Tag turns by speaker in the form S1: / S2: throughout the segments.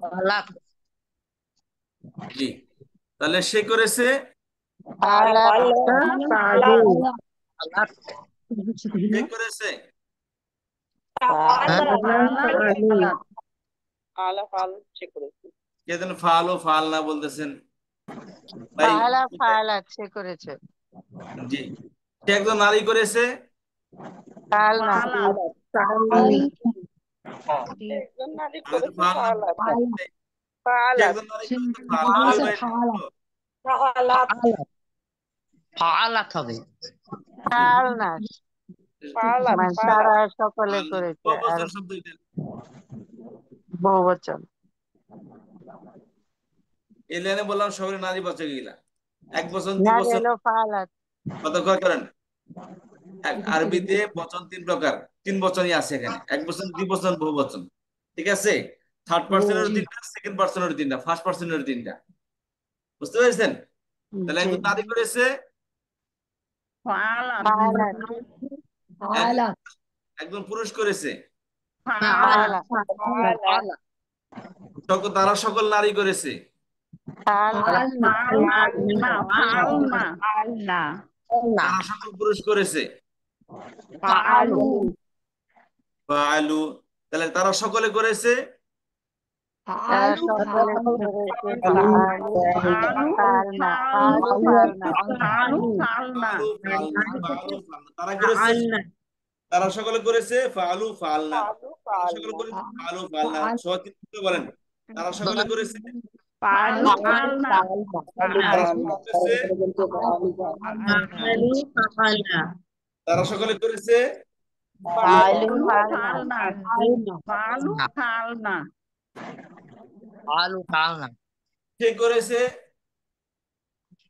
S1: ফালাক।
S2: জি, তাহলে সে করেছে
S3: ফালাক
S1: ফালু। ফালাক।
S2: সে করেছে
S1: হ্যাঁ?
S3: ফালাক
S2: কে যেন ফাল ও ফাল না বলতেছেন ভাই।
S3: ফালাক সে করেছে।
S2: জি, সে একজন নারী করেছে
S3: ফালনা
S2: আমি তো ফাল না বলছি। সে একজন নারী করেছে ফাল না ওই ভাই
S1: ফালাক হবে।
S3: ফালনা মানে তারা সকলে
S2: ফাল না
S3: করেছে আর
S2: বহুবচন শব্দ এটা।
S3: বহুবচন।
S2: এই লাইনে বললাম সবাই নারী বাচক গিলা এক বচন দুই
S3: নারী
S2: বচন
S3: হলো ফালাক।
S2: কত করেন আরবিতে বচন তিন প্রকার, তিন বচনই আছে এখানে, এক বচন দুই বচন বহু বচন। ঠিক আছে, থার্ড পার্সনের
S1: জি।
S2: তিনটা, সেকেন্ড পার্সনের তিনটা, ফার্স্ট পার্সনের তিনটা। বুঝতে পেরেছেন? তাহলে
S3: জি
S2: একজন নারী করেছে,
S3: ফালাক
S2: একজন
S1: ফালাক।
S2: একজন পুরুষ করেছে,
S1: ফালাক।
S3: ফালাক
S1: ফালাক।
S2: তারা সকল নারী করেছে,
S3: ফালনা
S1: ফালনা।
S2: তারা সকল পুরুষ করেছে
S1: ফালু।
S2: বা আলু। তাহলে তারা সকলে করেছে
S3: তারা
S1: ফালু।
S3: সকলে করেছে ফালু ফালনা ফালু ফালনা
S1: ফালু।
S2: ফালু ফালনা ফালু ফালনা, তারা করেছে, তারা সকলে করেছে ফালু ফালনা, তারা সকলে করেছে ফালু ফালনা। সবাই কিন্তু বলেন, তারা সকলে করেছে,
S1: ফালু। ফালনা।
S2: তারা সকলে করেছে,
S1: ফালু। ফালনা।
S2: তারা সকলে করেছে
S3: ফালু ফালনা
S1: ফালু। ফালনা। ফালু। ফালনা।
S2: সে করেছে,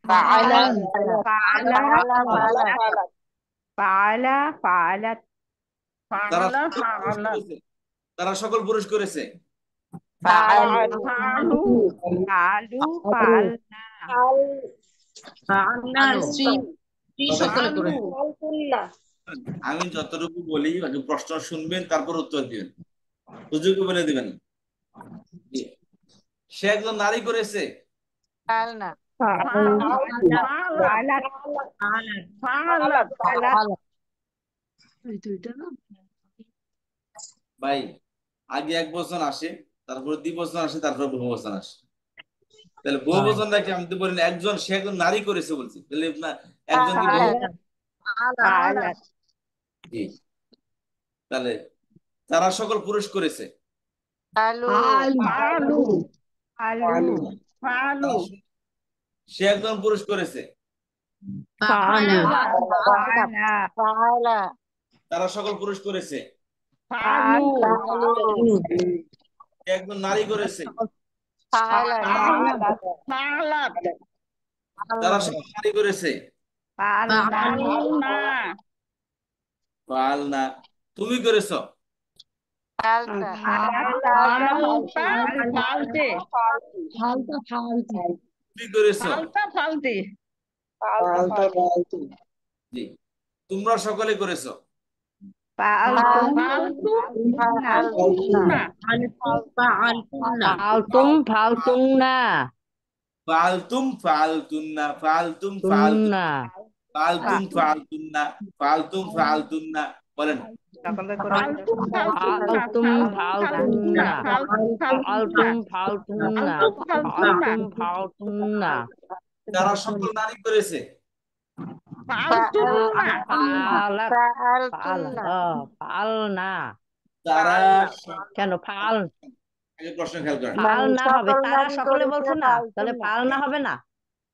S3: ফালা
S1: ফালা।
S3: ফালা ফালা
S1: ফালা। ফালা।
S2: তারা
S1: ফালা।
S2: সকল পুরুষ
S1: ফালা।
S2: করেছে, তারা সকল পুরুষ করেছে
S3: ফালু
S1: ফালু। ফালু। ফালনা। ফালনা। শ্রী। শ্রী
S2: তবে
S1: সকলে করে।
S2: আমি যতটুকু বলি আগে প্রশ্ন শুনবেন, তারপর উত্তর দিবেন, সুযোগ বলে দিবেন। জি। সে একজন নারী করেছে,
S3: ফালনা
S1: ফালা। ফালা। ফালা।
S2: ভাই আগে এক বচন আসে, তারপর দ্বি বচন আসে, তারপর বহু বচন আসে। তাহলে বহু বচনটা কি আমি তো বলি না, একজন, সে একজন নারী করেছে বলছি, তাহলে না একজন কি বহু?
S3: ফালাক
S1: ফালা।
S2: জি, তাহলে তারা সকল পুরুষ করেছে,
S3: ফালু
S1: ফালু। ফালু। ফালু।
S2: তারা সে একজন পুরুষ করেছে,
S1: ফালা। ফালা।
S3: ফালা
S2: তারা সকল পুরুষ করেছে,
S1: ফালু।
S3: ফালু
S2: সে একজন নারী করেছে,
S3: ফালা
S1: ফালা।
S2: তারা সকল নারী করেছে।
S1: ফালনা।
S2: পাল না, তুমি করেছো,
S3: ফালতা
S1: ফালতা। ফালতে।
S2: তুমি করেছো।
S1: ফালতা। ফালতে।
S2: জি, তোমরা সকলে করেছো।
S1: ফালতু। ফালতু না।
S3: ফালতুনা
S1: না। ফালতুম। ফালতুম না।
S2: ফালতুম ফালতুন্না, ফালতুম ফালতুন,
S1: তুন্না।
S2: ফালতুম ফালতুন্না, ফালতুম ফালতুন্না। বলেন
S3: সকলে করেছে
S1: ফালতুম। ফালতুম না।
S3: ফালতু
S1: ফালতুম। ফালতুম না। ফালতুম। ফালতুম না। ফালতুম। ফালতুম না।
S2: তারা সকল নারী করেছে,
S1: ফালতুম না। ফালাত। ফাল।
S3: ফালতুনা
S1: ফাল না।
S2: তারা
S1: কেন ফাল?
S2: আগে প্রশ্ন খেয়াল করেন,
S1: ফাল
S3: মানে
S1: না হবে,
S3: সকল
S1: তারা
S3: নারী
S1: সকলে
S3: করেছে
S1: বলছে না, তাহলে
S3: ফালতুনা
S1: ফাল না হবে না।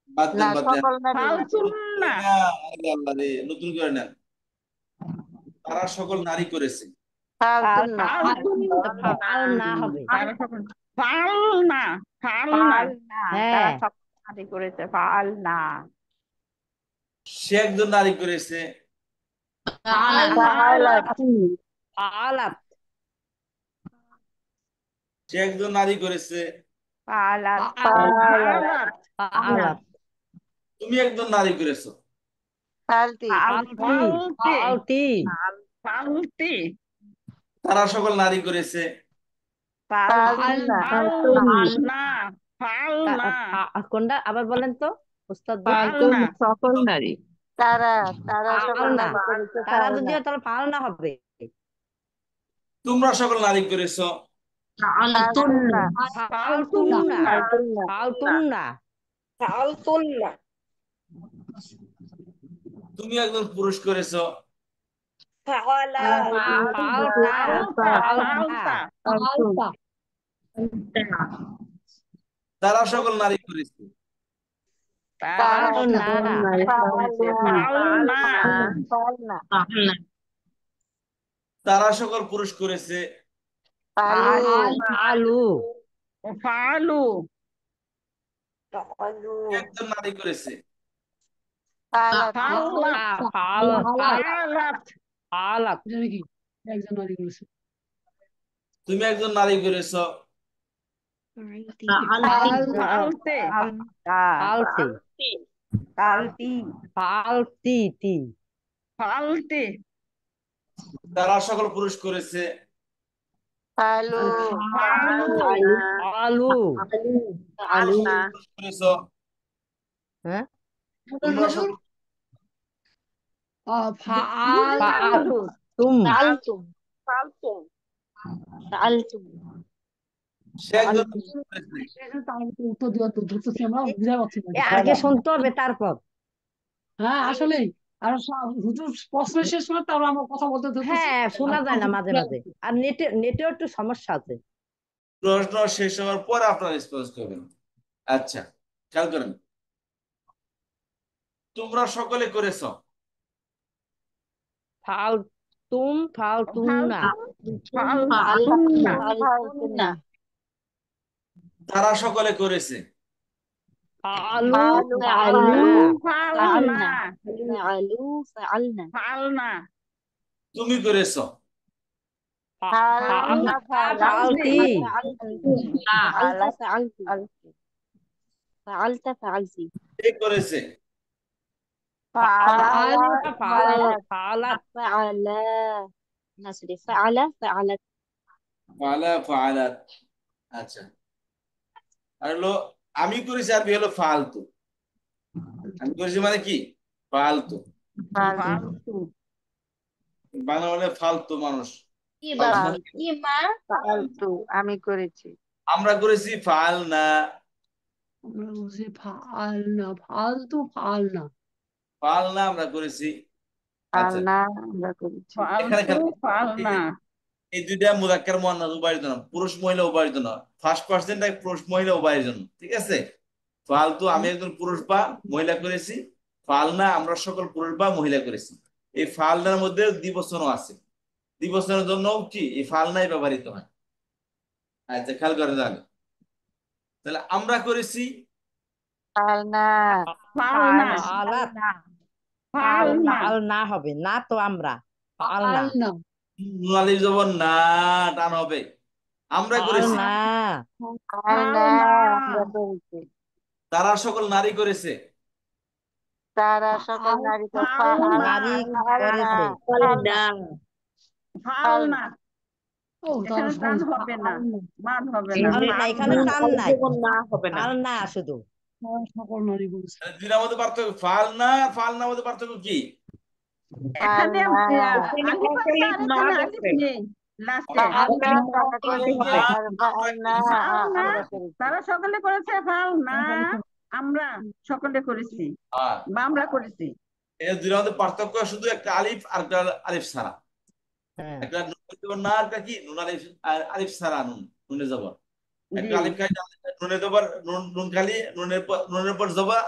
S2: বাদ
S3: না
S2: দেন বাদ দেন।
S3: সকল নারী
S1: ফালতুম না।
S2: আরে আল্লাহ রে, নতুন করে নেন। তারা সকল নারী করেছে,
S3: ফালতুনা
S1: ফালতুম। ফাল না হবে। ফাল না। ফাল না।
S3: ফালনা তারা
S1: হ্যাঁ।
S3: সকল নারী করেছে ফাল না
S2: সে একজন নারী করেছে,
S3: ফালাত
S1: ফালাত।
S2: সে একজন নারী করেছে,
S3: ফালাত
S1: ফালাত। ফালাত।
S2: তুমি একজন নারী করেছো।
S3: ফালতি
S1: ফালতি। ফালতি।
S2: তারা সকল নারী করেছে,
S3: ফালতুন্না
S1: ফালনা ফালনা
S4: কোনটা আবার বলেন তো উস্তাদ জি?
S1: ফালতুন
S5: সকল নারী।
S3: তারা সকল
S4: ফালনা
S3: নারী করেছে
S4: তারা
S3: ফালনা
S4: যদিও তাহলে ফালনা হবে।
S2: তোমরা সকল নারী করেছ।
S3: ফালতুন্না
S4: ফালতুন্না
S3: ফালতুন্না
S4: ফালতুন্না
S5: ফালতুন্না।
S2: তুমি একজন পুরুষ করেছ।
S5: ফালা।
S4: ফালতা ফালতা
S1: ফালতা
S2: তারা সকল নারী করেছে।
S3: তারা
S4: ফালনা
S3: সকল নারী করেছে
S1: ফালনা
S3: ফালনা
S2: তারা সকল পুরুষ করেছে।
S3: ফালু
S4: আলু
S1: ফালু
S5: ফালু।
S2: একজন নারী করেছে।
S3: ফালাত
S1: ফালাত
S4: ফালাত
S2: তুমি একজন নারী করেছ।
S1: ফালতে
S4: ফালতি
S3: ফালতি
S4: ফালতি
S1: ফালতে
S2: তারা সকল পুরুষ করেছে।
S3: ফালু
S4: আলু
S2: তোমরা সকল পুরুষ করেছ।
S4: হ্যাঁ
S2: তোমরা সকল
S4: তুম
S2: সে একজন পুরুষ করেছে।
S4: আর কি শুনতে হবে তারপর। হ্যাঁ শোনা যায় না মাঝে মাঝে, আর নেটেও একটু সমস্যা আছে।
S2: প্রশ্ন শেষ হওয়ার পর আপনারা রেসপন্স করবেন। আচ্ছা, খেয়াল করেন। তোমরা সকলে করেছ।
S4: ফালতুন্না
S3: ফালতুন্না
S2: তারা সকলে করেছে।
S1: ফালনা ফালনা
S2: তুমি করেছ।
S4: ফালতি
S2: কে করেছে।
S4: ফালাত
S2: ফালা ফালাত। আচ্ছা, আর হলো আমি করেছি, আরবি হলো ফালতু। আমি করেছি মানে কি ফালতু,
S1: ফালতু
S2: বাংলা মানে ফালতু মানুষ।
S3: ফালতু আমি করেছি
S2: আমরা করেছি ফালনা। ফালনা আমরা করেছি। আচ্ছা,
S3: ফালনা আমরা করেছি
S2: এখানে
S1: ফালতু ফালনা
S2: এই দুইটা মুযাক্কার মুআন্নাস উভয়ের জন্য, পুরুষ মহিলা উভয়ের জন্য। ফার্স্ট পার্সনটা পুরুষ মহিলা উভয়ের জন্য, ঠিক আছে। ফালতু আমি একজন পুরুষ বা মহিলা করেছি। ফালনা আমরা সকল পুরুষ বা মহিলা করেছি। এই ফালনার মধ্যে দ্বিবচনও আছে। দ্বিবচনের জন্য কি এই ফালনাই ব্যবহৃত হয়। আচ্ছা, খেয়াল করে তাহলে তাহলে আমরা করেছি
S3: ফালনা
S1: ফালনা
S4: ফালাত
S1: ফালনা
S4: ফালনা হবে না তো আমরা ফালনা
S2: নুন আলিফ জবর না, টান হবে। আমরা করেছি।
S4: ফালনা
S3: আমরা করেছি
S2: তারা সকল নারী করেছে।
S3: তারা সকল নারী তো
S4: নারী করেছে।
S1: ফালনা এখানে টান হবে না, মান হবে না।
S4: ফালনা এখানে টান নাই, ফালনা শুধু।
S2: দুইটার মধ্যে পার্থক্য ফালনা ফালনার মধ্যে পার্থক্য কি?
S1: এখানে আলিফ আছে আর এখানে আলিফ নেই লাস্টে। তারা সকলে করেছে ফালনা, আমরা সকলে করেছি বা আমরা করেছি।
S2: এই দুইটার মধ্যে পার্থক্য শুধু একটা আলিফ আর একটা আলিফ ছাড়া। একটা নুন না, একটা কি নুন আলিফ আর আলিফ ছাড়া নুন, নুনে জবর। একটা আলিফ খালি নুনে জবর, নুন খালি নুনের পর জবর,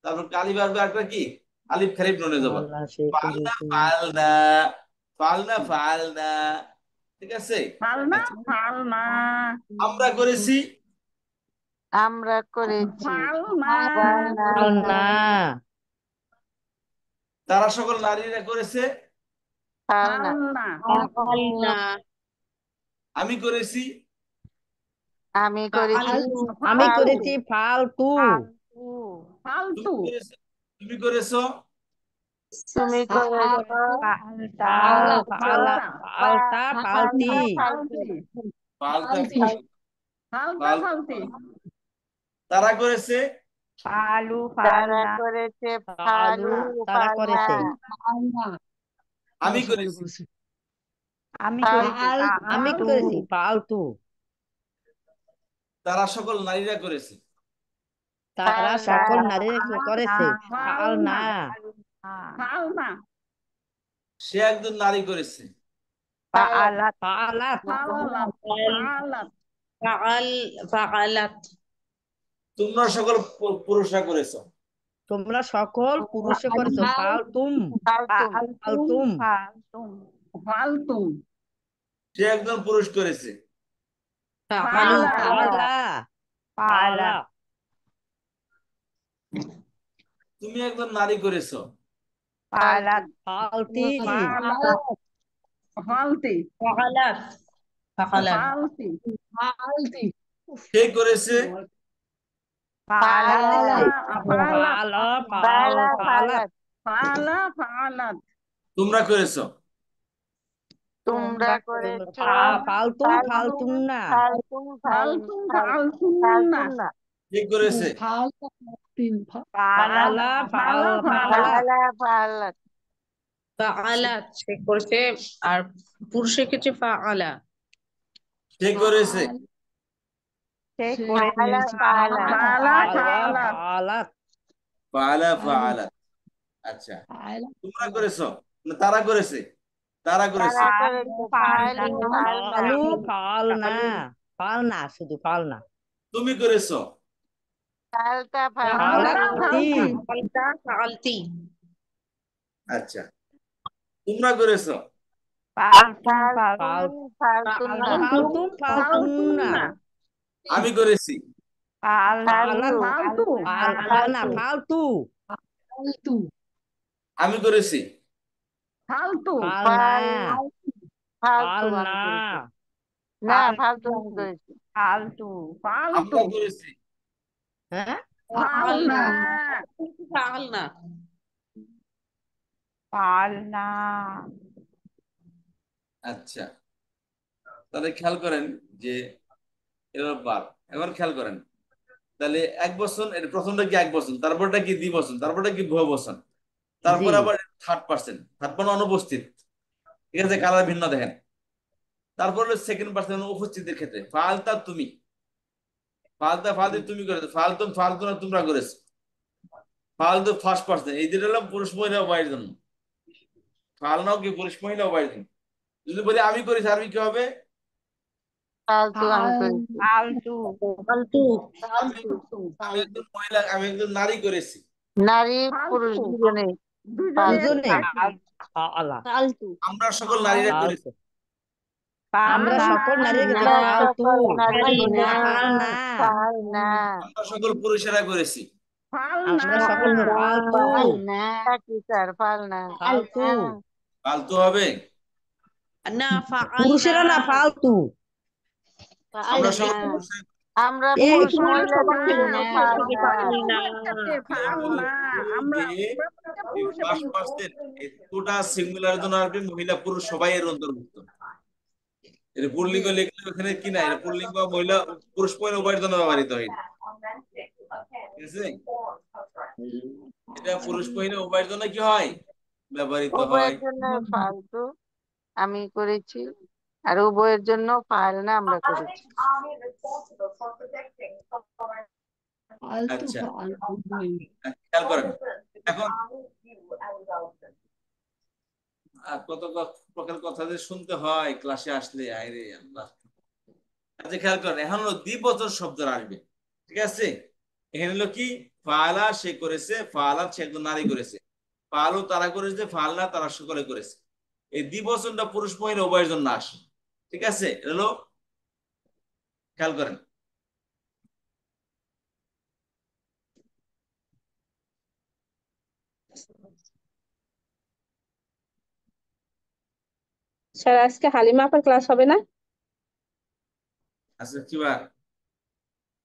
S2: তারপর আলিফ আসবে একটা কি আলিফ খালি নুনে জবর। ফালনা ফালনা ফালনা ফালনা, ঠিক আছে।
S1: ফালনা ফালনা
S2: আমরা করেছি।
S3: আমরা করেছি
S4: ফালনা
S2: তারা সকল নারীরা করেছে।
S1: ফালনা
S2: আমি করেছি।
S3: আমি করেছি
S4: আমি করেছি ফালতু
S1: ফালতু
S2: তুমি করেছো।
S3: তুমি করেছো
S4: ফালতা ফালতি
S1: ফালতু
S2: ফালতা
S1: ফালতা ফালতি
S2: তারা করেছে
S1: ফালু
S3: তারা
S1: ফালনা
S3: করেছে
S4: ফালু
S3: ফালু
S4: তারা করেছে
S3: ফালনা
S2: আমি করেছি
S1: আমি
S3: ফালতু
S4: আমি করেছি ফালতু
S2: তারা সকল নারীরা করেছে
S4: তারা
S3: ফালনা
S4: সকল নারী করেছে ফালনা
S1: ফালনা
S2: সে একজন নারী করেছে
S1: ফালাত
S4: ফালাত
S1: ফালাত ফালাত
S5: فعلت
S2: তোমরা সকল পুরুষরা করেছো
S4: তোমরা সকল পুরুষে করেছো ফালতুম
S3: ফালতু
S4: ফালতুম
S1: ফালতুম ফালতুম
S2: সে একজন পুরুষ করেছে
S5: فعلوا
S4: ফালা ফালা
S2: তুমি একজন নারী করেছো
S1: ফালাত
S4: ফালতি
S1: ফালতি
S5: فعلت فعلت
S1: ফালতি
S2: সে করেছে
S1: ফালাত
S4: ফালা
S3: ফালা
S4: ফালাত
S1: ফালাত
S2: তোমরা করেছো
S3: তোমরা করেছো
S4: ফালতুম ফালতুম না
S3: ফালতুম
S1: ফালতুম
S3: ফালতুম
S1: ফালতুম না
S2: সে করেছে
S4: ফালা ফালাত
S3: ফালা ফালাত
S5: فعلت সে করছে আর পুরুষের ক্ষেত্রে ফাআলা
S2: সে করেছে
S3: ফালা ফালা
S4: ফালা ফালাত
S2: ফালা আচ্ছা তোমরা করেছো না তারা করেছে তারা করেছে
S3: তারা করেছে ফালু
S4: ফালু
S3: ফালনা
S4: ফালনা শুধু ফালনা
S2: তুমি করেছো
S3: ফালতা
S4: ফালাতি
S5: فعلتي
S2: আচ্ছা তোমরা করেছো
S3: ফালতুম
S4: ফালতুম ফালতুম না
S2: আমি করেছি
S1: ফালতু
S4: না ফালতু
S2: আমি করেছি
S1: ফালতু
S4: ফালনা
S3: ফালতু
S4: ফালনা
S3: না ফালতু আমি করেছি
S1: ফালতু ফালতু
S2: আমরা করেছি
S4: হ্যাঁ
S1: ফালনা
S5: فعلنا
S1: ফালনা
S2: আচ্ছা তাহলে খেয়াল করেন যে এবার বার এবার খেয়াল করেন তাহলে এক বছর এর প্রথমটা কি এক বছর তারপরটা কি দ্বি বছর তারপরটা কি বহু বছর তারপর
S4: জি।
S2: আবার থার্ড পার্সন থার্ড মানে অনুপস্থিত ঠিক আছে কালার ভিন্ন দেখেন তারপর হলো সেকেন্ড পার্সন উপস্থিতির ক্ষেত্রে ফালতা তুমি ফালতি তুমি করেছো ফালতু না তোমরা করেছো ফালতু ফার্স্ট পার্সন এই যেটা হলো পুরুষ মহিলা উভয়ের জন্য ফালনাও কি পুরুষ মহিলা উভয়ের জন্য যদি বলি আমি করেছি আরবি কি হবে
S3: ফালতু আমি করেছি
S1: ফালতু
S5: فعلتو
S2: আমি একজন মহিলা আমি একজন নারী করেছি
S3: নারী পুরুষ দুজনে
S4: দুজনে ফালা
S2: আমরা সকল নারীরা করেছি
S4: আমরা সকল নারী
S3: আমরা
S4: ফালতু
S3: সকল নারীরা
S4: ফালনা
S3: ফালনা
S2: আমরা সকল পুরুষেরা করেছি
S4: আমরা সকল ফালতু
S3: ফালনা টিচার ফালনা
S4: ফালতু
S2: ফালতু হবে
S5: না
S4: পুরুষেরা না ফালতু
S2: আমরা সকল পুরুষেরা
S3: আমরা
S4: এই
S3: পুরুষ
S4: পুরুষ
S3: মহিলা
S5: ফালনা
S2: ফার্স্ট পার্সন এতটা সিঙ্গুলার জন্য আরবি মহিলা পুরুষ সবাই এর অন্তর্ভুক্ত এর পুল্লিঙ্গ লিখলে ওখানে কি না এর পুল্লিঙ্গ মহিলা পুরুষ মহিলা উভয়ের জন্য ব্যবহৃত হয় ঠিক আছে এটা পুরুষ মহিলা উভয়ের জন্য কি হয় ব্যবহৃত হয়
S3: উভয়ের জন্য ফালতু আমি করেছি আর উভয়ের জন্য ফালনা আমরা করেছি
S2: আচ্ছা খেয়াল করেন এখন কত প্রকার কথা যে শুনতে হয় ক্লাসে আসলে আইরে আল্লাহ আচ্ছা খেয়াল করেন এখন হলো দ্বিবচন শব্দ আসবে ঠিক আছে এখানে হলো কি ফালা সে করেছে ফালা সে একজন নারী করেছে ফালু তারা করেছে ফালনা তারা সকলে করেছে এই দ্বিবচনটা পুরুষ মহিলা উভয়ের জন্য আসে ঠিক আছে এটা হলো খেয়াল করেন
S6: স্যার আজকে হালিমা আপার ক্লাস হবে না
S2: আচ্ছা কি বার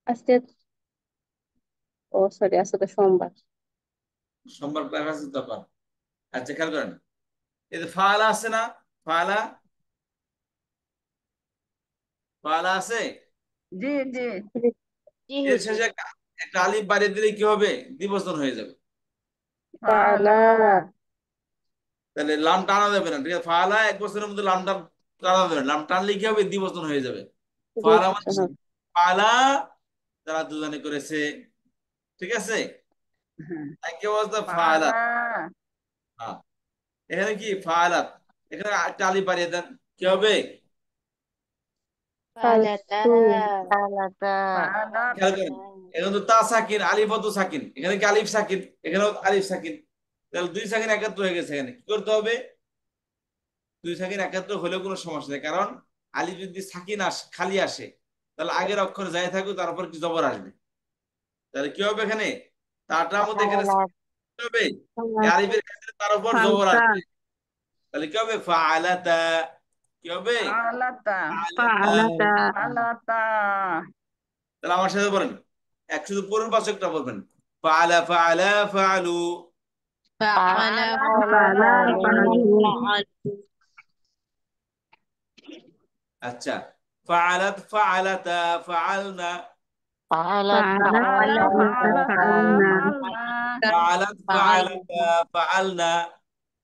S6: আজকে ও সরি আজকে তো সোমবার
S2: সোমবার ক্লাস আছে তখন আচ্ছা খেয়াল করেন এই যে ফালা আছে না ফালা ফাআলা আছে?
S1: জি জি
S6: জি
S2: এর
S6: হুজুর।
S2: শেষে একটা আলিফ বাড়িয়ে দিলে কি হবে? দ্বিবচন হয়ে যাবে।
S1: ফাআলা
S2: তাহলে লাম টানা যাবে না, ঠিক আছে? ফাআলা এক বছরের মধ্যে লামটা টানা যাবে না, লাম টানলে কি হবে? দ্বিবচন হয়ে যাবে। ফাআলা মানে
S6: দ্বিবচন হবে।
S2: ফাআলা তারা দুজনে করেছে, ঠিক আছে?
S1: হ্যাঁ,
S2: একই অবস্থা ফাআলা।
S1: ফাআলা
S2: হ্যাঁ, এখানে কি ফাআলাত, এখানে একটা আলিফ বাড়িয়ে দেন, কি হবে?
S6: ফালতু।
S3: ফালাতা
S1: ফাআলা
S2: খেয়াল করেন, এখানে তো তা সাকিন, আলিফ তো সাকিন, এখানে কি আলিফ সাকিন, এখানেও আলিফ সাকিন, তাহলে দুই সাকিন একাত্র হয়ে গেছে। এখানে কি করতে হবে? দুই সাকিন একাত্র হলেও কোনো সমস্যা নেই, কারণ আলিফ যদি সাকিন আসে, খালি আসে, তাহলে আগের অক্ষর যাই থাকুক তারপর কি জবর আসবে। তাহলে কি হবে? এখানে তাটার মধ্যে এখানে
S3: ফালাত
S2: কি হবে? এই আলিফের ক্ষেত্রে তার উপর জবর
S5: ফালতা
S2: আসবে, তাহলে কি হবে? ফাআলাতা। কি হবে?
S1: ফাআলাতা
S2: ফাআলাতা।
S5: ফাআলাতা
S1: ফাআলাতা
S2: তাহলে আমার সাথে বলেন, এক শুধু পূর্ণ বাচকটা বলবেন, ফাআলা ফাআলা ফাআলু।
S5: ফাআলা
S3: ফাআলা
S5: ফাআলা
S3: ফাআলু
S5: ফাআলু
S2: আচ্ছা, ফাআলাত ফাআলাতা ফাআলনা।
S3: ফালাত
S5: ফাআলা
S1: ফাআলা
S3: ফালাতা
S5: ফাআলাতা
S1: ফাআলাতা
S3: ফাআলনা
S1: ফাআলনা
S2: ফাআলাত ফাআলাতা ফাআলনা।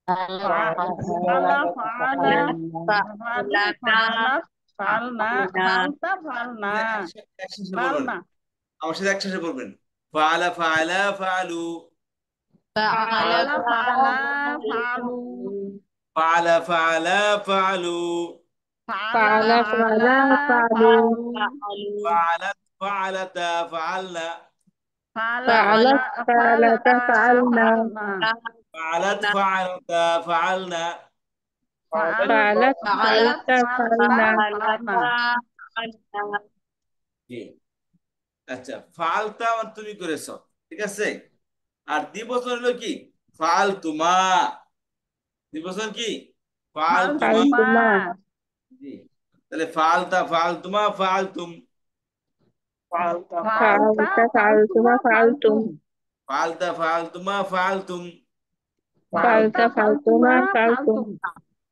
S3: ফালাত
S1: ফাআলা
S3: ফালাতা
S1: ফাআলা
S3: ফাআলনা
S1: ফাআলু
S5: ফাআলাতা
S1: ফাআলা ফাআলনা
S5: ফাআলনা
S1: ফাআলতা ফাআলনা
S2: একসাথে বলবেন,
S1: ফাআলনা
S2: আমার সাথে একসাথে বলবেন, ফাআলা ফাআলা ফাআলু।
S5: ফাআলা
S1: ফাআলা ফাআলা ফাআলু
S2: ফাআলা ফাআলা ফাআলু।
S1: ফাআলা
S6: ফাআলা
S1: ফাআলা
S6: ফাআলা ফালু।
S1: ফাআলু
S2: ফাআলাত ফাআলাতা ফাআলনা।
S1: ফাআলা
S6: ফাআলাত ফাআলাতা
S1: ফাআলাতা
S6: ফাআলনা।
S1: ফাআলনা
S2: ফাআলাত ফাআলাতা ফাআলনা।
S6: ফাআলাত
S1: ফাআলাত
S6: ফাআলাতা
S1: ফাআলাতা
S6: ফাআলনা।
S1: ফাআলনা
S2: জি, আচ্ছা, ফাআলতা মানে তুমি করেছো, ঠিক আছে? আর দ্বিবচন হলো কি? ফাআলতুমা। দ্বিবচন কি? ফাআলতুমা।
S1: ফালতুমা
S6: ফালতুমা।
S2: জি, তাহলে ফাআলতা ফাআলতুমা ফাআলতুম।
S1: ফালতা
S6: ফাআলতা ফাআলতুমা
S1: ফালতুম
S6: ফাআলতুম।
S2: ফাআলতা ফাআলতুমা ফাআলতুম।
S1: ফালতা
S6: ফাআলতা ফাআলতুমা ফাআলতুম।
S1: ফালতুম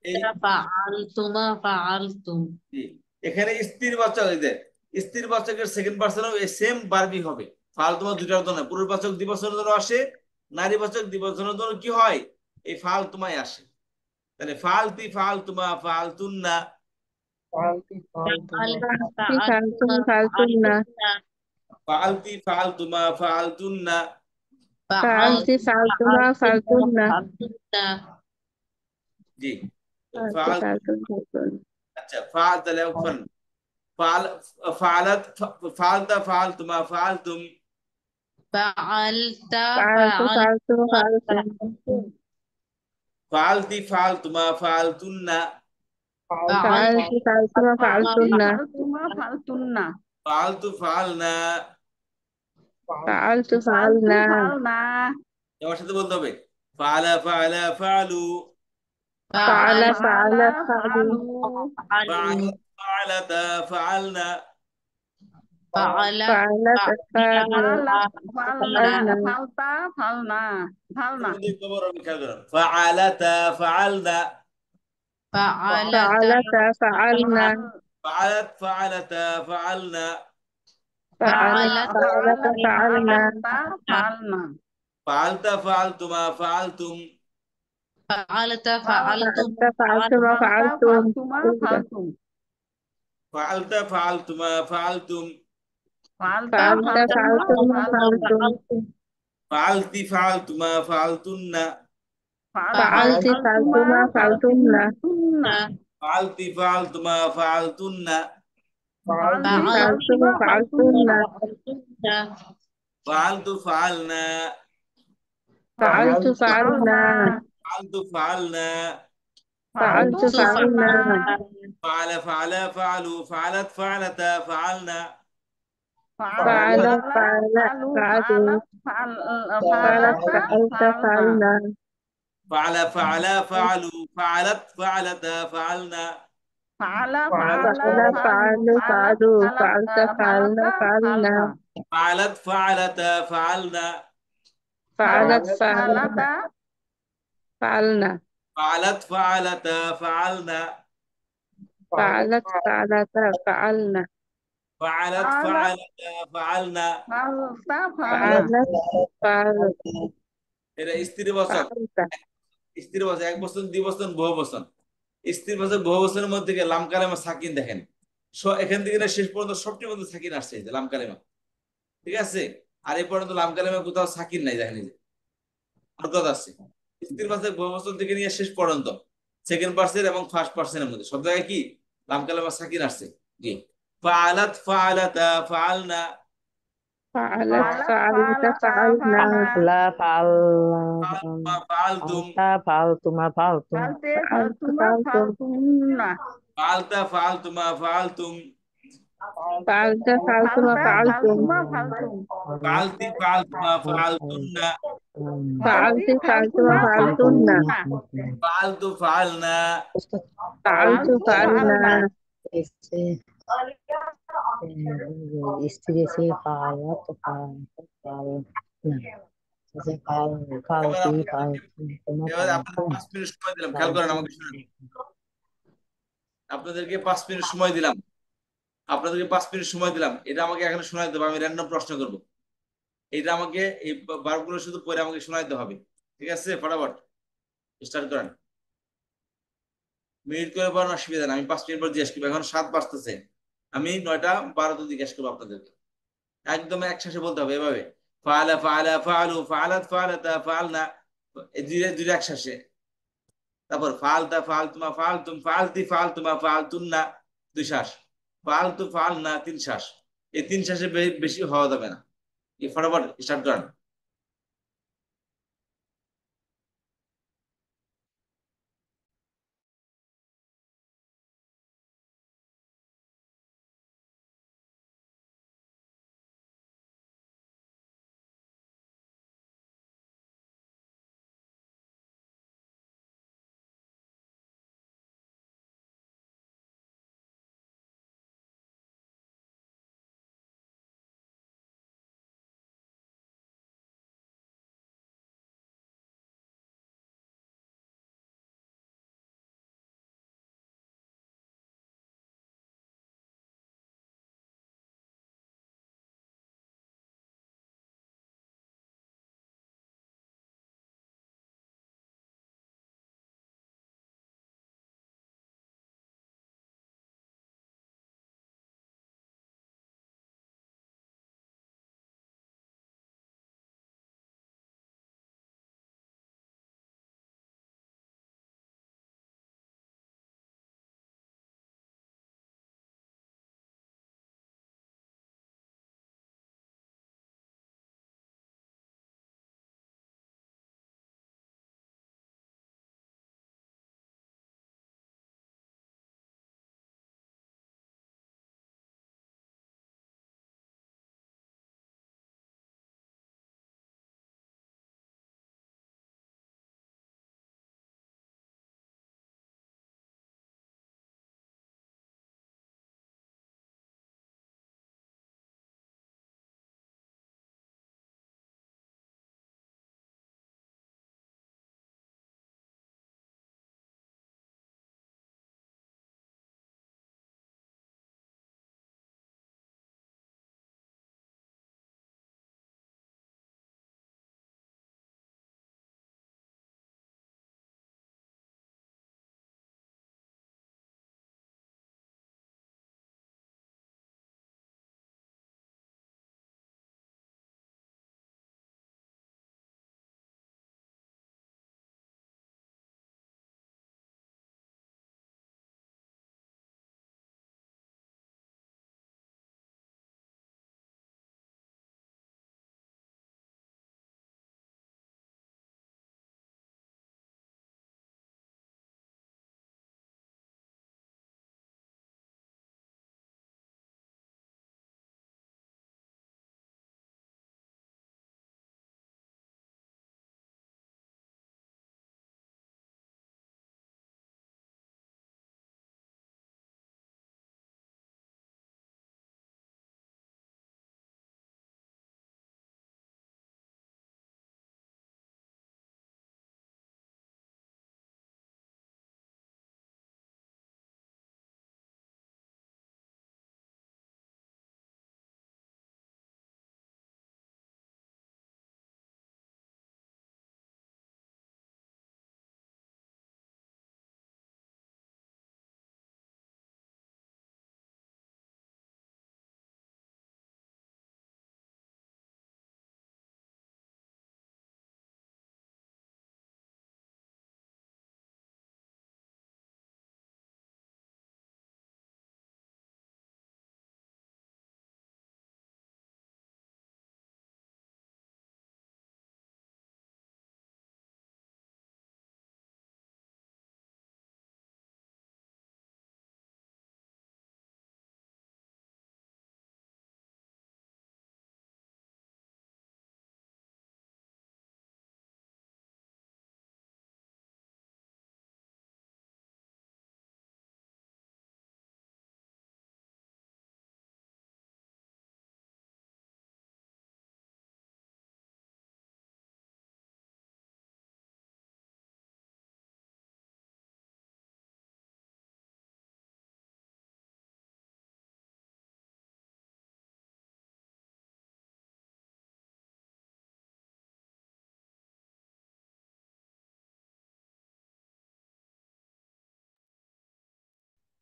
S2: এই
S5: ফাআলতুমা ফাআলতুম
S2: জি, এখানে স্থির বাচক, এই যে স্থির বাচকের সেকেন্ড পার্সনও এই সেম বারবি হবে। ফালতুমা দুইটার জন্য, পুরুষ বাচক দ্বিবচনের জন্য আসে, নারী বাচক দ্বিবচনের জন্য কি হয়? এই ফালতুমাই আসে। তাহলে ফালতি ফালতুমা ফালতুন্না।
S6: ফালতি ফালতুম ফালতুমনা।
S2: ফালতি ফালতুমা ফালতুন্না।
S6: ফালতি ফালতুমা ফালতুমনা।
S2: জি,
S6: ফালতি
S2: ফাল,
S6: ফালতুম ফালতুমনা।
S2: আচ্ছা, ফাল তাহলে ওখান ফাল, ফালাত ফালতা ফালতুমা ফালতুম।
S5: ফাআলতা
S6: ফালতু ফালতু ফালতুম।
S2: ফালতি ফালতুমা ফালতুন্না।
S6: ফালতি ফালতুমা ফালতুমনা।
S1: ফালতুমা ফালতুন্না
S2: ফালতু ফালনা।
S6: ফালতু
S1: ফালতু
S6: ফালনা।
S1: ফালনা
S2: আমার সাথে বলতে হবে, ফালা ফালা ফালু।
S6: ফাআলা ফাআলা
S1: ফাআলা
S6: ফালু।
S1: ফাআলু
S2: ফালাতা ফালনা।
S6: ফাআলা ফালু।
S1: ফাআলা ফালনা
S6: ফালনা।
S1: ফালতা ফালনা ফালনা
S2: ফালাতা ফালনা।
S6: ফাআলাতা ফাআলনা।
S2: ফালাত ফালাতা ফালনা।
S6: ফাআলাত ফাআলাতা ফাআলনা।
S1: ফালনা
S2: ফালতা ফালতুমা ফালতুম।
S5: ফাআলতা
S6: ফাআলতা ফালতুমা ফালতুম।
S1: ফালতুম
S2: ফালতা ফালতুমা ফালতুম।
S6: ফাআলতা ফালতুমা ফালতুম।
S2: ফালতি ফালতুমা ফালতুন্না।
S6: ফাআলতি ফালতুমা ফালতুমনা।
S2: ফালতি ফালতুমা ফালতুন্না।
S6: ফালতুমা ফালতুমনা।
S2: ফালতু ফালনা।
S6: ফাআলতু ফাআলনা।
S2: ফালতু ফালনা।
S6: ফাআলতু ফাআলনা।
S2: ফালা ফালা ফালু ফালাত ফালাতা ফালনা।
S6: ফাআলা ফাআলা ফাআলু। ফাআলাত ফাআলতা ফাআলনা।
S2: ফালা ফালা ফালু ফালাত ফালাতা ফালনা।
S1: ফাআলা
S6: ফাআলা ফাআলু ফাআলু। ফাআলতা ফাআলনা ফাআলনা।
S2: ফালাত ফালাতা ফালনা।
S6: ফাআলাত ফাআলাতা ফাআলনা।
S2: ফালাত ফালাতা ফালনা।
S6: فعلت فعلتا فعلنا
S2: ফাআলাত
S1: فعلت
S2: ফাআলাতা ফাআলনা।
S1: فعلت فعلنا
S6: فعلت فعلت
S2: এটা স্ত্রীবাচক।
S6: فعلت
S2: স্ত্রীবাচক এক বচন, দ্বিবচন, বহুবচন। স্ত্রীবাচক বহুবচনের মধ্যে থেকে লাম কালেমা সাকিন দেখেন, এখান থেকে না শেষ পর্যন্ত সবটির মধ্যে সাকিন আসছে, এই যে লাম কালেমা, ঠিক আছে। আর এই পর্যন্ত লাম কালেমা কোথাও সাকিন নাই, দেখেন এই যে অর্থাৎ আছে। স্ত্রীবাচক বহুবচন থেকে নিয়ে শেষ পর্যন্ত সেকেন্ড পার্সন এবং ফার্স্ট পার্সনের মধ্যে সব জায়গায় কি লাম কালেমা সাকিন আসছে। জি, ফাআলাত ফাআলাতা ফাআলনা।
S6: فعلت
S1: فعلت
S6: فعلت فعلنا
S4: লা ফাল
S2: ফাআলতুম
S4: ফালতুমা ফালতুম
S1: فعلت
S6: فعلت
S1: ثم
S6: فعلتم
S1: فعلتن
S2: ফাআলতা ফাআলতুমা ফাআলতুম।
S6: فعلت فعلتم
S1: فعلت
S6: فعلتم
S1: فعلتما فعلتم
S2: ফাআলতি ফাআলতুমা ফাআলতুন্না।
S1: فعلت
S6: فعلت فعلتم
S1: فعلتما
S6: فعلتن
S1: فعلتن
S2: ফাআলতু ফাআলনা।
S6: فعلت
S1: فعلت
S6: فعلنا
S1: فعلنا
S4: স্ত্রী এসে ফালা তো ফাল না যে ফাল
S2: এবার
S4: ফালতি ফাল
S2: আপনাদেরকে
S4: তোমার
S2: এবার আপনাদের
S4: ফালতুম
S2: 5 মিনিট সময় দিলাম, খেয়াল করেন আমাকে, শুনেন। আপনাদেরকে 5 মিনিট সময় দিলাম, আপনাদেরকে 5 মিনিট সময় দিলাম। এটা আমাকে এখানে শোনাই দেবো, আমি র্যান্ডম প্রশ্ন করব। এটা আমাকে এই বারগুলো শুধু পরে আমাকে শোনাইতে হবে, ঠিক আছে। ফটাফট স্টার্ট করেন, মিনিট করে পড়ার অসুবিধা না, আমি 5 মিনিট পর জিজ্ঞেস করবো। এখন 7 বাজতেছে, আমি 9টা 12তে জিজ্ঞেস করবো আপনাদেরকে। একদম একসাথে বলতে হবে এভাবে, ফাআলা ফাআলা ফাআলু ফাআলাত ফাআলাতা ফাআলনা, এই দুইটা দুইটা একসাথে। তারপর ফালতা ফালতুমা ফালতুম ফালতি ফালতুমা ফালতুন্না 2 শ্বাস, ফালতু ফালনা 3 শ্বাস। এই 3 শ্বাসে বেশি হওয়া যাবে না। এই ফটাফট স্টার্ট করেন।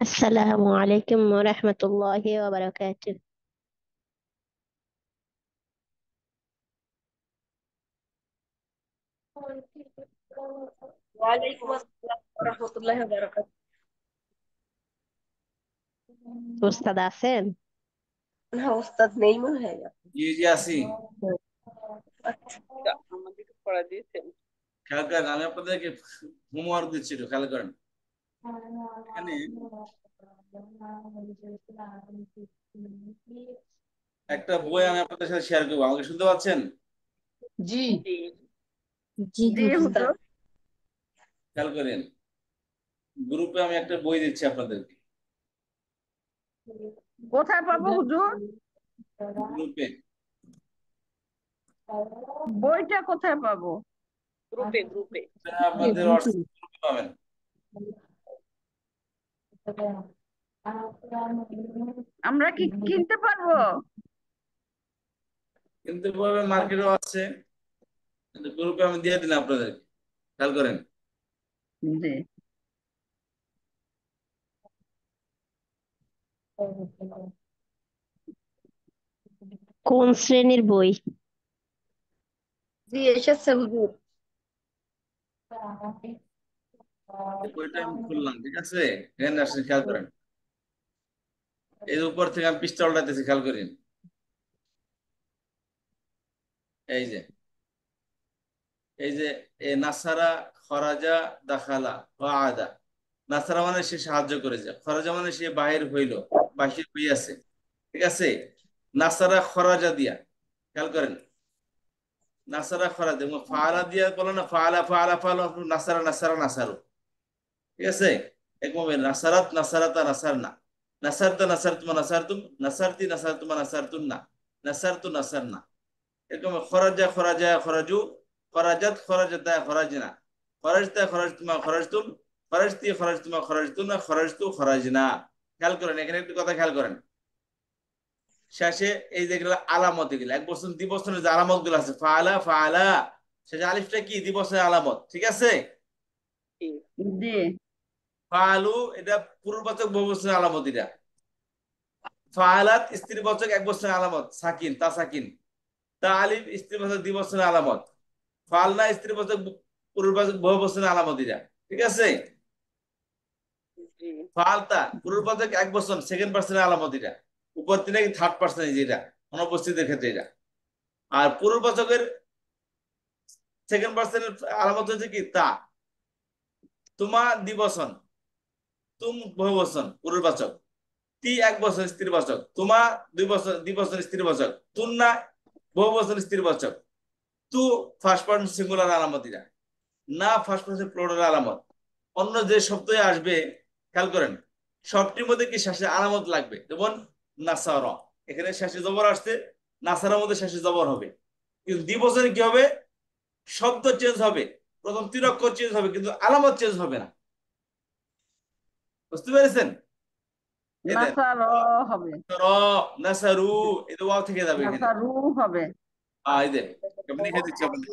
S7: السلام عليكم ورحمة الله وبركاته.
S8: ওয়ালাইকুম আসসালাম ওয়া রাহমাতুল্লাহি ওয়া বারাকাতুহু।
S7: ওস্তাদ আছেন?
S8: না, ওস্তাদ নেই মনে হয়।
S2: জি জি আছি।
S8: আচ্ছা, আমাদেরকে পড়া দিয়েছেন।
S2: খেয়াল করেন, আমি আপনাদেরকে হোমওয়ার্ক দিচ্ছি, একটু খেয়াল করেন। এখানে একটা বই আমি আপনাদের সাথে শেয়ার করবো, আমাকে শুনতে পাচ্ছেন?
S1: জি
S8: জি
S5: জি
S1: জি হুজুর।
S2: খেয়াল করেন, গ্রুপে আমি একটা বই দিচ্ছি আপনাদেরকে,
S1: কোথায় পাবো হুজুর?
S2: গ্রুপে।
S1: বইটা কোথায় পাবো?
S8: গ্রুপে গ্রুপে।
S2: আপনাদের হোয়াটসঅ্যাপ গ্রুপে পাবেন।
S1: আমরা কি কিনতে পারবো?
S2: কিন্তু পাবেন, মার্কেটও আছে, কিন্তু গ্রুপে আমি দিয়ে দিলাম আপনাদেরকে, খেয়াল করেন।
S1: জি
S7: কোন শ্রেণীর বই?
S8: জি এসেছে হুজুর।
S2: এই বইটা আমি খুললাম, ঠিক আছে? এখানে আসেন, খেয়াল করেন, এর উপর থেকে আমি পৃষ্ঠা উল্টাতেছি, খেয়াল করেন। এই যে এই যে এ নাসারা, খরাজা, দাখালা, আদা। নাসারা মানে সে সাহায্য করেছে, খরাজা মানে সে বাহির হইল, বাহির হইয়াছে, ঠিক আছে? নাসারা খরাজা দিয়া, খেয়াল করেন, নাসারা খরাজা, এবং ফাআলা দিয়া বলো না, ফাআলা ফাআলা ফাআলা, নাসারা নাসারা নাসারু, ঠিক আছে? একভাবে নাসারাত নাসারাতা নাসারনা, নাসারতা নাসারতুমা নাসারতুম, নাসারতি নাসারতুমা নাসারতুন্না, নাসারতু নাসারনা। এরকম খরাজা খরাজা খরাজু, খরাজাত খরাজাতা খরাজনা, খরাজতা খরাজতুমা খরাজতুম, খরাজতি খরাজতুমা খরাজতুনা, খরাজতু খরাজনা। খেয়াল করেন, এখানে একটু কথা খেয়াল করেন। শেষে এই যেগুলো আলামত, এগুলো এক বছর দ্বিবছরের যে আলামত গুলো আছে, ফাআলা ফাআলা, শেষে আলিফটা কি দ্বিবছরের আলামত, ঠিক আছে?
S8: জি
S1: জি
S2: ফাআলু এটা পূর্ববাচক বহুবচনের আলামত, এটা। ফাআলাত স্ত্রীবাচক এক বছরের আলামত, সাকিন তা সাকিন। তা আলিফ স্ত্রীবাচক দ্বিবছরের আলামত। ফালনা স্ত্রীবাচক পূর্ববাচক বহুবচনের আলামত, এটা, ঠিক আছে?
S8: জি
S2: ফালতা পূর্ববাচক এক বছর সেকেন্ড পার্সনের আলামত, এটা। উপর তিনে থার্ড পার্সন, যেটা অনুপস্থিতের ক্ষেত্রে, এটা। আর পূর্ববাচকের সেকেন্ড পার্সনের আলামত হচ্ছে কি, তা। তোমা দ্বিবচন, তুম বহুবচন পূর্ববাচক। তি এক বছর স্ত্রীবাচক, তোমা 2 বছর দ্বিবচন স্ত্রীবাচক, তুন্না বহুবচন স্ত্রীবাচক, তু ফার্স্ট পার্সন সিঙ্গুলার আলামত, এটা। না ফার্স্ট পার্সন প্লুরাল আলামত। অন্য যে শব্দই আসবে, খেয়াল করেন, সবটির মধ্যে কি শেষে আলামত লাগবে, যেমন নাসারা, এখানে শেষে জবর আসছে, নাসারার মধ্যে শেষে জবর হবে। কিন্তু দ্বিবচনে কি হবে, শব্দ চেঞ্জ হবে, প্রথম 3 অক্ষর চেঞ্জ হবে, কিন্তু আলামত চেঞ্জ হবে না। বুঝতে পেরেছেন? এই দেন,
S1: নাসার হবে,
S2: নাসারু, এই যে ওয়াও থেকে যাবে এখানে।
S1: নাসারু হবে।
S2: এই যে কেমন লিখে দিচ্ছি আপনাদের।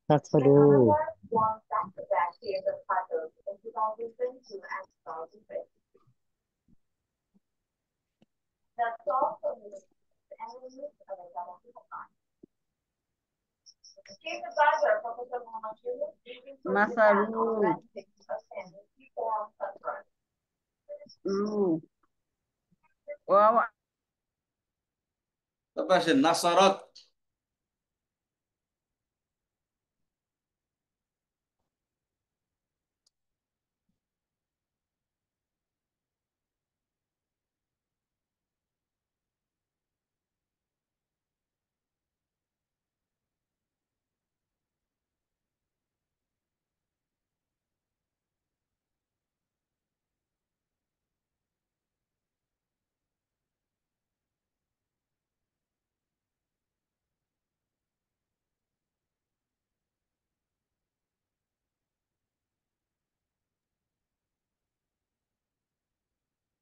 S4: তাছাড়াও
S1: নাসারু রু ওয়াও
S2: তারপর আসেন নাসারাত।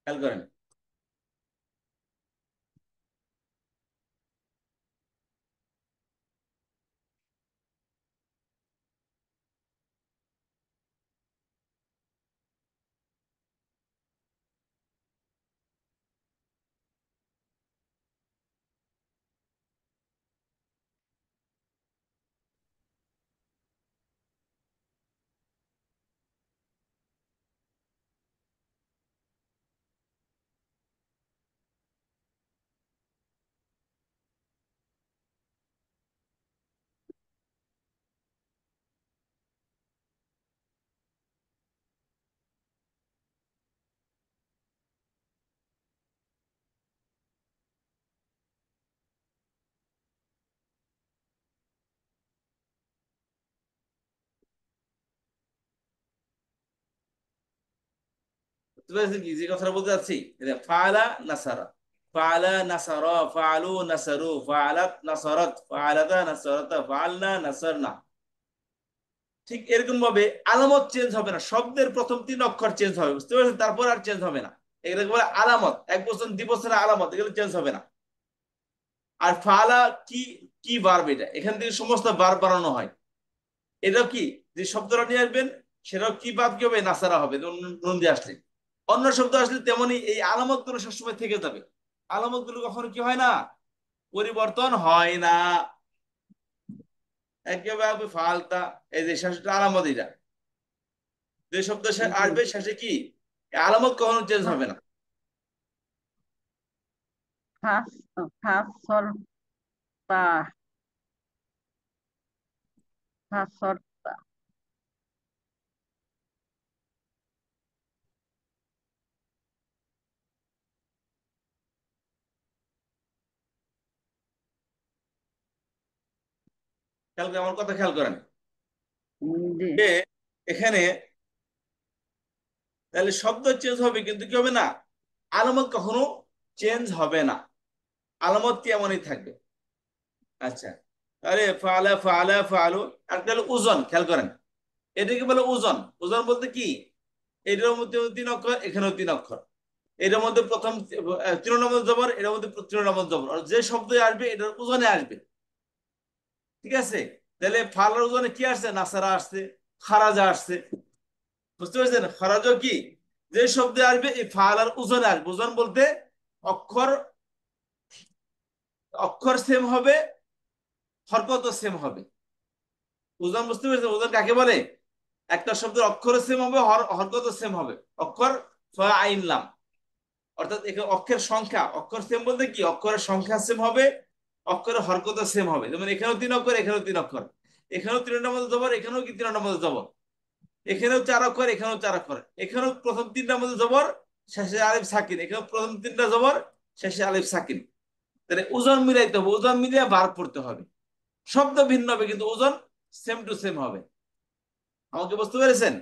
S2: খেয়াল করেন, বুঝতে পেরেছেন কি যে কথাটা বলতে যাচ্ছি? ফাআলা নাসারা, ফাআলা নাসারা, ফাআলু নাসারু, ফাআলাত নাসারাত, ফাআলাতা নাসারাতা, ফাআলনা নাসারনা। ঠিক এরকম ভাবে আলামত চেঞ্জ হবে না, শব্দের প্রথম 3 অক্ষর চেঞ্জ হবে, বুঝতে পারছেন? তারপর আর চেঞ্জ হবে না। এগুলো বলে আলামত, 1 বছর 2 বছরের আলামত, এগুলো চেঞ্জ হবে না। আর ফাআলা কি কি ভার্ব, এটা এখান থেকে সমস্ত ভার্ব বানানো হয়। এটাও কি যে শব্দটা নিয়ে আসবেন সেটাও কি ভার্ব কি হবে? নাসারা হবে নুন দিয়ে আসলে। অন্য শব্দ আসলে তেমনি এই আলামত গুলো সবসময় থেকে যাবে। আলামত গুলো কখনো কি হয় না? পরিবর্তন হয় না। একেবারে ফালতা, এই যে শেষটা আলামত, এটা যে শব্দ আসবে শেষে কি আলামত কখনো চেঞ্জ হবে না।
S1: ফাসরতা, ফাসরতা।
S2: খেয়াল করে আমার কথা খেয়াল করেন
S1: জি।
S2: যে এখানে তাহলে শব্দ চেঞ্জ হবে কিন্তু কি হবে না? আলামত কখনো চেঞ্জ হবে না, আলামত কি এমনই থাকবে। আচ্ছা, আরে ফালা ফালা ফালু। একটা হলো ওজন, খেয়াল করেন এটাকে বলে ওজন। ওজন বলতে কি? এটার মধ্যে 3 অক্ষর, এখানেও 3 অক্ষর। এটার মধ্যে প্রথম 3 নম্বর জবর, এটার মধ্যে 3 নম্বর জবর। আর যে শব্দ আসবে এটার ওজনে আসবে, ঠিক আছে? তাহলে ফালার ওজনে কি আসছে? নাসারা আসছে, খারাজা আসছে, বুঝতে পারছেন? খারাজও কি যে শব্দে আসবে এই ফালার ওজনে আসবে। ওজন বলতে অক্ষর অক্ষর সেম হবে, হরকত সেম হবে। ওজন বুঝতে পেরেছেন? ওজন কাকে বলে? একটা শব্দের অক্ষর সেম হবে, হরকত সেম হবে। অক্ষর আইন লাম, অর্থাৎ এখানে অক্ষরের সংখ্যা, অক্ষর সেম বলতে কি অক্ষরের সংখ্যা সেম হবে, অক্ষরের হরকত সেম হবে। যেমন এখানেও 3 অক্ষর, এখানেও 3 অক্ষর, এখানেও 3 নম্বর জবর, এখানেও কি 3 নম্বর জবর, এখানেও 4 অক্ষর, এখানেও 4 অক্ষর, এখানেও প্রথম 3টা মধ্যে জবর, শেষে আলিফ সাকিন, এখানেও প্রথম 3টা জবর, শেষে আলিফ সাকিন। তাহলে ওজন মিলাইতে হবে, ওজন মিলিয়ে ভার্ব পড়তে হবে। শব্দ ভিন্ন হবে কিন্তু ওজন সেম টু সেম হবে। আমাকে বুঝতে পেরেছেন?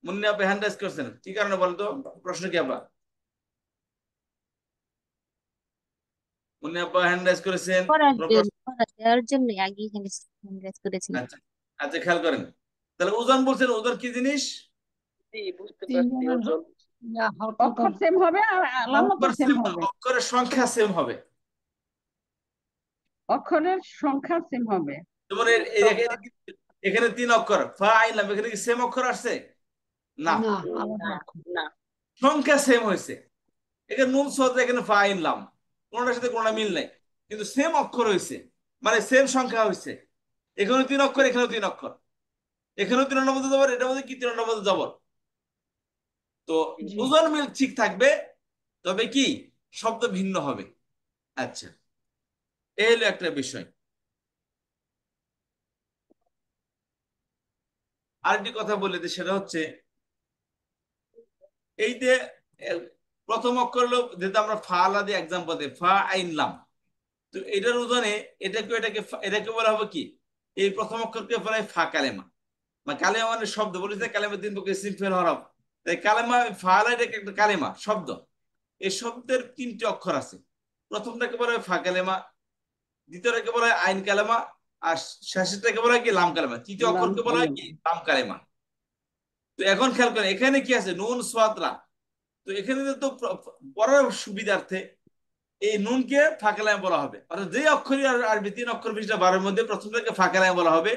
S2: মুন্নি আপনি হ্যান্ড রাইজ করছেন কি কারণে বলেন তো? প্রশ্ন কি আপা? মুন্নি আপা হ্যান্ড রাইজ করেছেন, কোনো প্রশ্ন?
S7: দেওয়ার জন্য আগে এখানে ইনভেস্ট করেছিলাম।
S2: আচ্ছা আচ্ছা, খেয়াল করেন তাহলে ওজন বলছেন, ওজন কি জিনিস?
S8: জি, বুঝতে পারছি। ওজন
S1: অক্ষর সেম হবে আর আলামত সেম হবে।
S2: অক্ষরের সংখ্যা সেম হবে।
S1: অক্ষরের সংখ্যা সেম হবে।
S2: যেমন এখানে 3 অক্ষর, ফা আইন লাম, এখানে কি সেম অক্ষর আসছে? না,
S8: না, না।
S2: সংখ্যা সেম হয়েছে। এখানে নুন সদ, এখানে ফা আইন লাম, কোনটার সাথে কোনটা মিল নাই, কিন্তু সেম অক্ষর হয়েছে, মানে সেম সংখ্যা হয়েছে। এখানেও 3 অক্ষর, এখানেও 3 অক্ষর, এখানেও 3 নম্বর জবর, এটার মধ্যে কি 3 নম্বর জবর। তো ওজন মিল ঠিক থাকবে, তবে কি শব্দ ভিন্ন হবে। আচ্ছা, এই হলো একটা বিষয়। আরেকটি কথা বলে দিই, সেটা হচ্ছে এই যে প্রথম অক্ষর হলো, যেহেতু আমরা ফা আলা দিয়ে এক্সাম্পল দিই, ফা আইনলাম, তো এটার ওজনে এটাকে বলা হবে কি? এই প্রথম অক্ষরকে বলা হয় ফা কালেমা, বা কালেমা মানে শব্দ। বলেছে কালেমা 3 প্রকার, ইসম ফেল হরফ। তাই কালেমা ফা আলা, এটা একটা কালেমা শব্দ। এই শব্দের 3টি অক্ষর আছে। প্রথমটাকে বলা হয় ফা কালেমা, দ্বিতীয়টাকে বলা হয় আইন কালেমা, আর শেষেরটাকে বলা হয় কি লাম কালেমা। তৃতীয় অক্ষরকে বলা হয় কি লাম কালেমা। তো এখন খেয়াল করেন এখানে কি আছে? নুন সাদরা। তো এখানে তো পড়ার সুবিধার্থে এই নুনকে ফাঁকালাম বলা হবে, অর্থাৎ যে অক্ষরই আসবে 3 অক্ষর বিশিষ্ট বারের মধ্যে প্রথমটাকে ফাঁকালাম বলা হবে,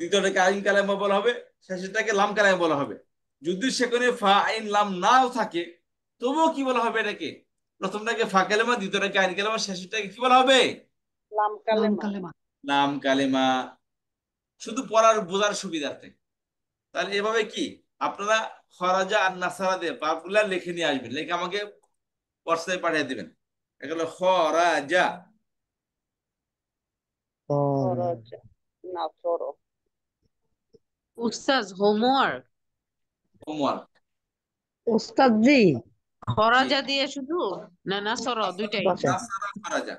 S2: দ্বিতীয়টাকে আইন কালামা বলা হবে, শেষেরটাকে লাম কালামা বলা হবে। যদি সেখানে ফা আইন লাম নাও থাকে, তবুও কি বলা হবে? এটাকে প্রথমটাকে ফা কালেমা, দ্বিতীয়টাকে আইন কালেমা, শেষেরটাকে কি বলা হবে?
S8: লাম কালেমা।
S2: লাম কালেমা। শুধু পড়ার বোঝার সুবিধার্থে। তাহলে এভাবে কি আপনারা খরাজা আর নাসারা দিয়ে বাপগুলা লিখে নিয়ে আসবেন, লিখে আমাকে হোয়াটসঅ্যাপে পাঠিয়ে দিবেন। এগুলো খরাজা,
S8: খরচ, নাসর।
S5: উস্তাজ হোমওয়ার্ক
S2: হোমওয়ার্ক।
S4: ওস্তাদ জি,
S5: খরাজা দিয়ে শুধু না নাসর দুইটাই?
S2: নাসারা খরাজা।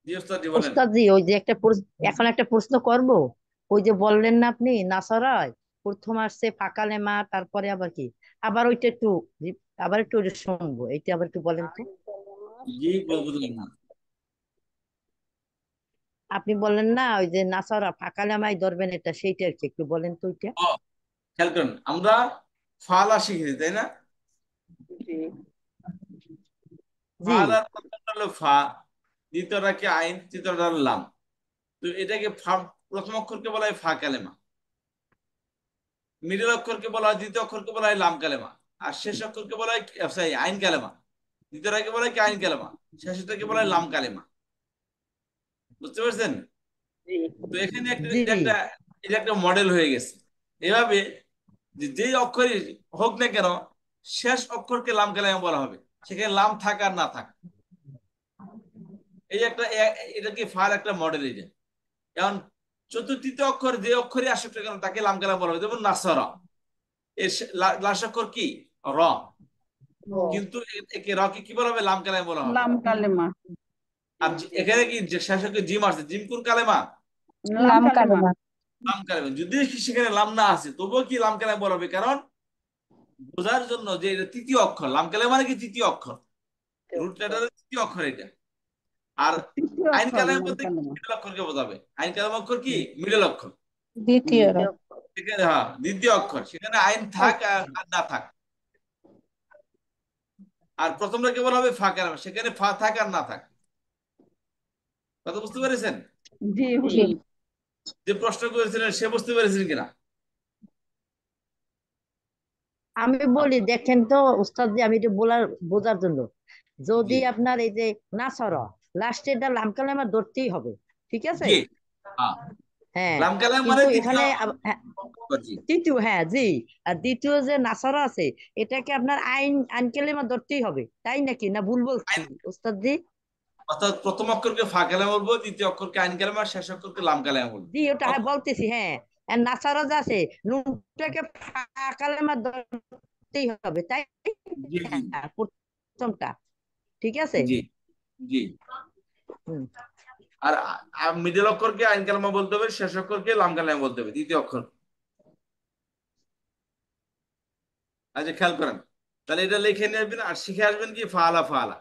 S2: জি ওস্তাদ জি বলেন।
S4: ওস্তাদ জি ওই যে এখন একটা প্রশ্ন করব। ওই যে বললেন না আপনি নাসারায় প্রথম আসছে ফাঁকা লেমা, তারপরে আবার কি, আবার ওইটা একটু আবার একটু ওইটা শুনবো, এইটা আবার একটু বলেন তো।
S2: জি বুঝলাম না।
S4: আপনি বললেন না ওই যে নাসারা ফাঁকা লেমাই ধরবেন, এটা সেইটা আর কি, একটু বলেন তো ওইটা।
S2: ও খেয়াল করেন, আমরা ফালা শিখেছি তাই না?
S8: জি
S4: জি
S2: ফালার প্রথমটা হলো ফা, দ্বিতীয়টা কি আইন, তৃতীয়টা হলো লাম। তো এটাকে প্রথম অক্ষরকে বলা হয় ফা কালেমা, মিডল অক্ষরকে বলা হয়, দ্বিতীয় অক্ষরকে বলা হয় লাম কালেমা, আর শেষ অক্ষরকে বলা হয় সরি আইন কালেমা। দ্বিতীয়টাকে বলা হয় কি আইন কালেমা, শেষটাকে বলা হয় লাম কালেমা। বুঝতে পারছেন?
S8: জি
S2: তো এখানে একটা
S4: জি
S2: এটা একটা মডেল হয়ে গেছে। এভাবে যেই অক্ষরই হোক না কেন, শেষ অক্ষরকে লাম কালেমা বলা হবে, সেখানে লাম থাক আর না থাক। এই একটা এটা কি ফার একটা মডেল। এই যে এখন চতুর্থ অক্ষর যে অক্ষরই আসুক না কেন তাকে লাম কালাম বলা হবে, যেমন নাসরা, এর লাস্ট অক্ষর কি র, কিন্তু একে র কে কি বলা হবে, লাম কালাম বলা হবে।
S1: লাম কালেমা।
S2: আর এখানে কি যে শেষ অক্ষরে জিম আছে, জিম কোন কালেমা?
S1: লাম কালেমা।
S2: লাম কালেমা। যদি সেখানে লাম না আছে তবুও কি লাম কালাম বলা হবে, কারণ বোঝার জন্য যে এটা তৃতীয় অক্ষর। লাম কালাম মানে কি তৃতীয় অক্ষর, রুট লেটারের তৃতীয় অক্ষর এটা। আর
S1: তৃতীয়
S2: আইন
S1: অক্ষর
S2: কালাম
S1: লাম
S2: বলতে
S1: কালেমা।
S2: মিডল অক্ষরকে বোঝাবে। আইন কালাম অক্ষর কি মিডল অক্ষর,
S6: দ্বিতীয়
S2: সেখানে হ্যাঁ দ্বিতীয় অক্ষর, সেখানে আইন থাক আর না থাক। আর প্রথমটাকে বলা হবে ফা কালাম, সেখানে ফা থাক আর না থাক। কথা বুঝতে পেরেছেন?
S1: জি
S8: জি
S1: হুজুর।
S2: যে প্রশ্ন করেছিলেন সে বুঝতে পেরেছেন কিনা?
S4: আমি বলি দেখেন তো উস্তাদ জি, আমি এটা বোঝার জন্য,
S2: জি
S4: যদি আপনার এই যে নাসরা লাস্টেরটা লাম কালেমা ধরতেই হবে, ঠিক আছে?
S2: জি হ্যাঁ,
S4: হ্যাঁ,
S2: লাম কালাম মানে
S4: কিন্তু
S2: তৃতীয়
S4: এখানে
S2: অক্ষর। জি
S4: তৃতীয়, হ্যাঁ জি, আর দ্বিতীয় যে নাসারা আছে এটাকে আপনার আইন আইন কালেমা ধরতেই হবে, তাই নাকি না ভুল বলছি
S2: আইন,
S4: ওস্তাদ জি?
S2: অর্থাৎ প্রথম অক্ষরকে ফা কালাম বলবো, দ্বিতীয় অক্ষরকে আইন কালাম, আর শেষ অক্ষরকে লাম কালাম বলবো।
S4: জি ওটা হ্যাঁ বলতেছি, হ্যাঁ। আর নাসারা যে আছে নুনটাকে কালেমা ধরতেই হবে, তাই
S2: জি জি
S4: না? প্রথমটা ঠিক আছে।
S2: জি জি।
S4: হুম।
S2: আর মিডল অক্ষরকে আইন কালামা বলতে হবে, শেষ অক্ষরকে লাম কালামা বলতে হবে, দ্বিতীয় অক্ষর। আচ্ছা খেয়াল করেন, তাহলে এটা লিখে নিয়ে আসবেন আর শিখে আসবেন কি ফালা ফালা।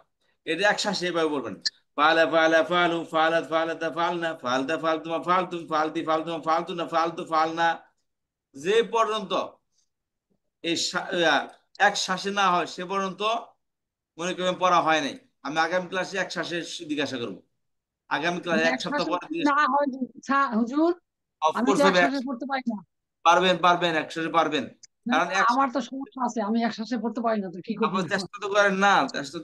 S2: এটা একসাথে এভাবে বলবেন, ফালা ফালা ফালু ফালাত ফালাতা ফালনা ফালতা ফালতুমা ফালতুম ফালতি ফালতুমা ফালতুনা ফালতু ফালনা, যে পর্যন্ত এই এক শ্বাসে না হয় সে পর্যন্ত মনে করবেন পড়া হয় নাই। আমি আগামী ক্লাসে এক শ্বাসে জিজ্ঞাসা করবো, আগামী ক্লাসে এক সপ্তাহ পরে
S9: না হয় হুজুর, আমি
S2: অফকোর্স
S9: তো
S2: হবে,
S9: একসাথে পড়তে পারি না।
S2: পারবেন পারবেন একসাথে পারবেন,
S9: না,
S2: কারণ এক
S9: আমার তো সমস্যা আছে, আমি একসাথে পড়তে পারি না, তো কি করবো?
S2: আপনার চেষ্টা তো করেন না,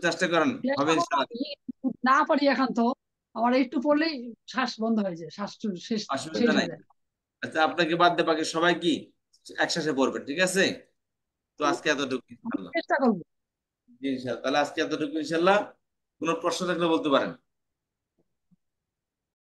S2: চেষ্টা করেন,
S9: চেষ্টা
S2: হবে
S9: করবো,
S2: ইনশাআল্লাহ।
S9: আমি না পারি এখন তো। আমার একটু পড়লেই শ্বাস বন্ধ হয়ে যায়, শ্বাস শেষ শেষ
S2: অসুবিধা নাই।
S9: হয়ে যায়।
S2: আচ্ছা আপনাকে বাদ দিয়ে বাকি সবাই কি একসাথে পড়বেন, ঠিক আছে? তো আজকে এতটুকু ইনশাআল্লাহ।
S9: চেষ্টা করবো।
S2: জি ইনশাআল্লাহ, তাহলে আজকে এতটুকু ইনশাআল্লাহ। কোনো প্রশ্ন থাকলে বলতে পারেন।